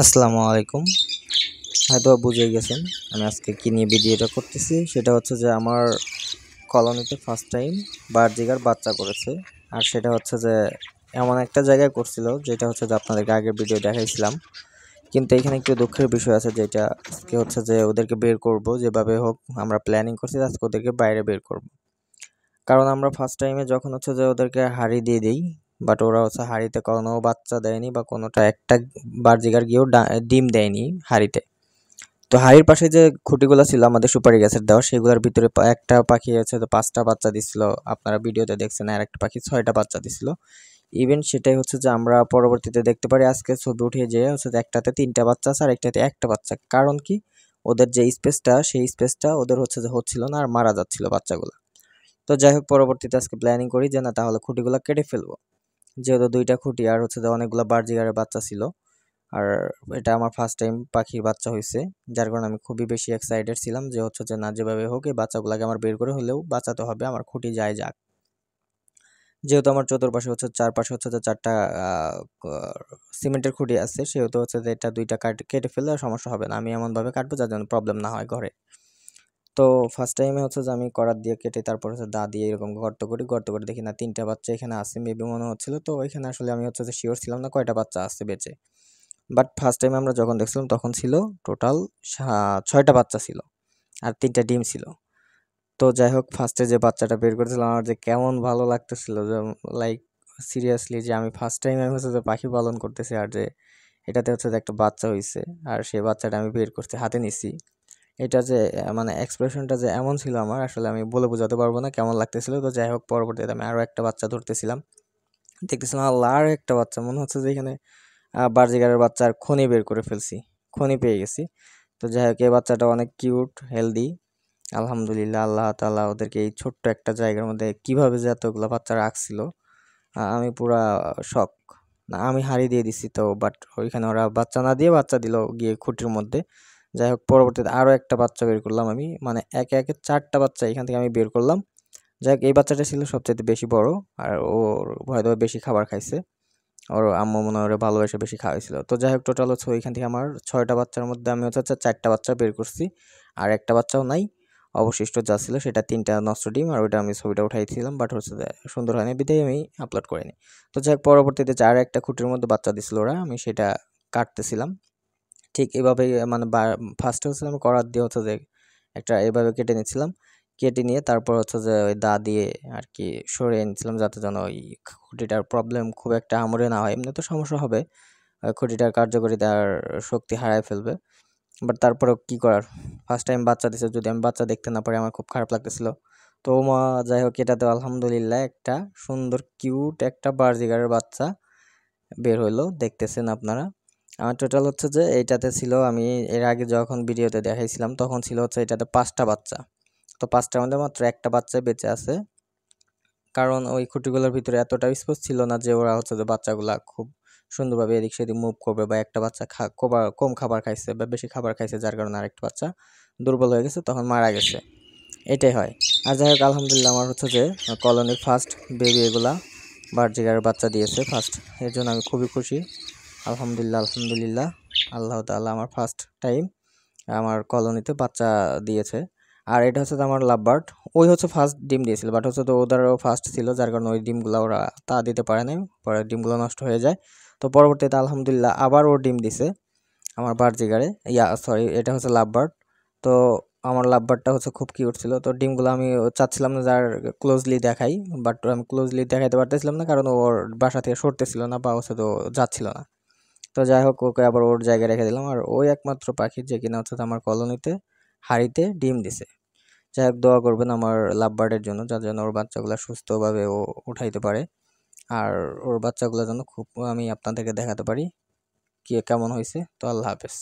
আসসালামু আলাইকুম। হয়তো বুঝে গেছেন আমি আজকে কি নিয়ে ভিডিওটা করতেছি। সেটা হচ্ছে যে আমার কলোনিতে ফার্স্ট টাইম বারজিগার বাচ্চা করেছে। আর সেটা হচ্ছে যে এমন একটা জায়গায় করছিল যেটা হচ্ছে যে আপনাদেরকে আগের ভিডিও দেখাইছিলাম। কিন্তু এখানে একটু দুঃখের বিষয় আছে, যেটা আজকে হচ্ছে যে ওদেরকে বের করব যেভাবে হোক। আমরা প্ল্যানিং করছি আজকে ওদেরকে বাইরে বের করব, কারণ আমরা ফার্স্ট টাইমে যখন হচ্ছে যে ওদেরকে হাঁড়ি দিয়ে দিই, বাট ওরা হচ্ছে হাঁড়িতে কোনো বাচ্চা দেয়নি বা কোনোটা একটা বারজিগার গিয়েও ডিম দেয়নি হাঁড়িতে। তো হাড়ির পাশে যে খুঁটিগুলো ছিল আমাদের সুপারি গাছের দেওয়া, সেগুলোর ভিতরে একটা পাখি আছে তো 5টা বাচ্চা দিছিল। আপনারা ভিডিওতে দেখছেন, আর একটা পাখি 6টা বাচ্চা দিছিল। ইভেন সেটাই হচ্ছে যে আমরা পরবর্তীতে দেখতে পারি, আজকে ছবি উঠিয়ে যে হচ্ছে যে একটাতে 3টা বাচ্চা আছে আর একটাতে একটা বাচ্চা। কারণ কি, ওদের যে স্পেসটা সেই স্পেসটা ওদের হচ্ছে যে হচ্ছিল না আর মারা যাচ্ছিল বাচ্চাগুলো। তো যাই হোক, পরবর্তীতে আজকে প্ল্যানিং করি যে না, তাহলে খুঁটিগুলো কেটে ফেলবো, যেহেতু 2টা খুঁটি আর হচ্ছে যে অনেকগুলো বারজিগারের বাচ্চা ছিল। আর এটা আমার ফার্স্ট টাইম পাখির বাচ্চা হইছে, যার কারণে আমি খুবই বেশি এক্সাইটেড ছিলাম যে হচ্ছে যে না, যেভাবে হোক এই বাচ্চাগুলোকে আমার বের করে হলেও বাঁচাতে হবে, আমার খুঁটি যায় যাক। যেহেতু আমার চতুর্পাশে হচ্ছে চারপাশে হচ্ছে যে 4টা সিমেন্টের খুঁটি আছে, সেহেতু হচ্ছে যে এটা 2টা কেটে ফেললে সমস্যা হবে না। আমি এমনভাবে কাটবো যার জন্য প্রবলেম না হয় ঘরে। তো ফার্স্ট টাইমে হচ্ছে যে আমি করাত দিয়ে কেটে তারপর হচ্ছে দা দিয়ে এরকম গর্ত করে দেখি না 3টা বাচ্চা এখানে আছে, মেবি মনে হচ্ছিল। তো এখানে আসলে আমি হচ্ছে যে শিওর ছিলাম না কয়টা বাচ্চা আছে বেঁচে। বাট ফার্স্ট টাইম আমরা যখন দেখছিলাম তখন ছিল টোটাল 6টা বাচ্চা ছিল আর 3টা ডিম ছিল। তো যাই হোক, ফার্স্টে যে বাচ্চাটা বের করেছিলাম আমার যে কেমন ভালো লাগতেছিল, যে লাইক সিরিয়াসলি যে আমি ফার্স্ট টাইম আমি হচ্ছে যে পাখি পালন করতেছি, আর যে এটাতে হচ্ছে যে একটা বাচ্চা হয়েছে আর সেই বাচ্চাটা আমি বের করতে হাতে নিছি। এটা যে মানে এক্সপ্রেশনটা যে এমন ছিল আমার, আসলে আমি বলে বোঝাতে পারবো না কেমন লাগতেছিল। তো যাই হোক, পরবর্তীতে আমি আরও একটা বাচ্চা ধরতেছিলাম, দেখতেছিলাম আল্লাহ আর একটা বাচ্চা, মনে হচ্ছে যে এখানে বারজিগারের বাচ্চার খনি বের করে ফেলছি, খনি পেয়ে গেছি। তো যাই হোক, এই বাচ্চাটা অনেক কিউট হেলদি। আলহামদুলিল্লাহ, আল্লাহ তাআলা ওদেরকে এই ছোট্ট একটা জায়গার মধ্যে কিভাবে যে এতগুলো বাচ্চা রাখছিল, আমি পুরা শক। না, আমি হারিয়ে দিয়ে দিছি তো, বাট ওইখানে ওরা বাচ্চা না দিয়ে বাচ্চা দিল গিয়ে খুঁটির মধ্যে। যাই হোক, পরবর্তীতে আরও একটা বাচ্চা বের করলাম আমি, মানে একে একে 4টা বাচ্চা এখান থেকে আমি বের করলাম। যাই হোক, এই বাচ্চাটা ছিল সবচেয়ে বেশি বড়, আর ওর হয়তো বেশি খাবার খাইছে, ওর আম্মু মনে হয় ওরে ভালোবেসে বেশি খাওয়াইছিল। তো যাই হোক, টোটাল হচ্ছে ওইখান থেকে আমার 6টা বাচ্চার মধ্যে আমি হচ্ছে 4টা বাচ্চা বের করছি, আর একটা বাচ্চাও নাই। অবশিষ্ট যা ছিল সেটা 3টা নষ্ট ডিম, আর ওইটা আমি ছবিটা উঠাইছিলাম, বাট হচ্ছে যে সুন্দর হয়নি বিধায় আমি আপলোড করিনি। তো যাই হোক, পরবর্তীতে যার একটা খুঁটির মধ্যে বাচ্চা দিছিল ওরা, আমি সেটা কাটতেছিলাম ঠিক এভাবেই। মানে ফার্স্টে হচ্ছে আমি করাত দিয়ে হচ্ছে যে একটা এভাবে কেটে নিচ্ছিলাম, কেটে নিয়ে তারপর হচ্ছে যে ওই দা দিয়ে আর কি সরিয়ে নিচ্ছিলাম, যাতে যেন ওই খুঁটিটার প্রবলেম খুব একটা আমরে না হয়। এমনি তো সমস্যা হবে, খুঁটিটার কার্যকারিতার শক্তি হারায় ফেলবে। বাট তারপরেও কি করার, ফার্স্ট টাইম বাচ্চা দিছে, যদি আমি বাচ্চা দেখতে না পারি আমার খুব খারাপ লাগতেছিল। তো যাই হোক, এটাতে আলহামদুলিল্লাহ একটা সুন্দর কিউট একটা বারজিগারের বাচ্চা বের হইলো, দেখতেছেন আপনারা। আমার টোটাল হচ্ছে যে এইটাতে ছিল, আমি এর আগে যখন ভিডিওতে দেখাইছিলাম তখন ছিল হচ্ছে এটাতে 5টা বাচ্চা। তো 5টার মধ্যে মাত্র একটা বাচ্চা বেঁচে আছে, কারণ ওই খুঁটিগুলোর ভিতরে এতটা স্পেস ছিল না যে ওরা হচ্ছে যে বাচ্চাগুলা খুব সুন্দরভাবে এদিক সেদিক মুভ করবে, বা একটা বাচ্চা কম খাবার খাইছে বা বেশি খাবার খাইছে যার কারণে আরেকটা বাচ্চা দুর্বল হয়ে গেছে, তখন মারা গেছে। এটাই হয়। আর যাই হোক, আলহামদুলিল্লাহ আমার হচ্ছে যে কলোনির ফার্স্ট বেবি এগুলা বার্জিগারের বাচ্চা দিয়েছে ফার্স্ট, এর জন্য আমি খুবই খুশি। আলহামদুলিল্লাহ, আলহামদুলিল্লাহ, আল্লাহ তাআলা আমার ফার্স্ট টাইম আমার কলোনিতে বাচ্চা দিয়েছে। আর এটা হচ্ছে তো আমার লাভ বার্ড, ওই হচ্ছে ফার্স্ট ডিম দিয়েছিল, বাট হচ্ছে তো ওদেরও ফার্স্ট ছিল, যার কারণে ওই ডিমগুলো ওরা তা দিতে পারে নাই, পরে ডিমগুলো নষ্ট হয়ে যায়। তো পরবর্তীতে আলহামদুলিল্লাহ আবার ও ডিম দিছে আমার বার্জিগারে, সরি, এটা হচ্ছে লাভ বার্ড। তো আমার লাভ বার্ডটা হচ্ছে খুব কিউট ছিল। তো ডিমগুলো আমি চাচ্ছিলাম না যার ক্লোজলি দেখাই, বাট আমি ক্লোজলি দেখাইতে পারতেছিলাম না, কারণ ওর বাসা থেকে সরতেছিল না বা হচ্ছে তো যাচ্ছিল না। তো যাই হোক, ওকে আবার ওর জায়গায় রেখে দিলাম। আর ওই একমাত্র পাখি যে কিনা হচ্ছে আমার কলোনিতে হাঁড়িতে ডিম দিছে। যাই হোক, দোয়া করবেন আমার লাভ বার্ডের জন্য, যার জন্য ওর বাচ্চাগুলো সুস্থভাবে ও উঠাইতে পারে, আর ওর বাচ্চাগুলো যেন খুব আমি আপনাদেরকে দেখাতে পারি কি কেমন হয়েছে। তো আল্লাহ হাফেজ।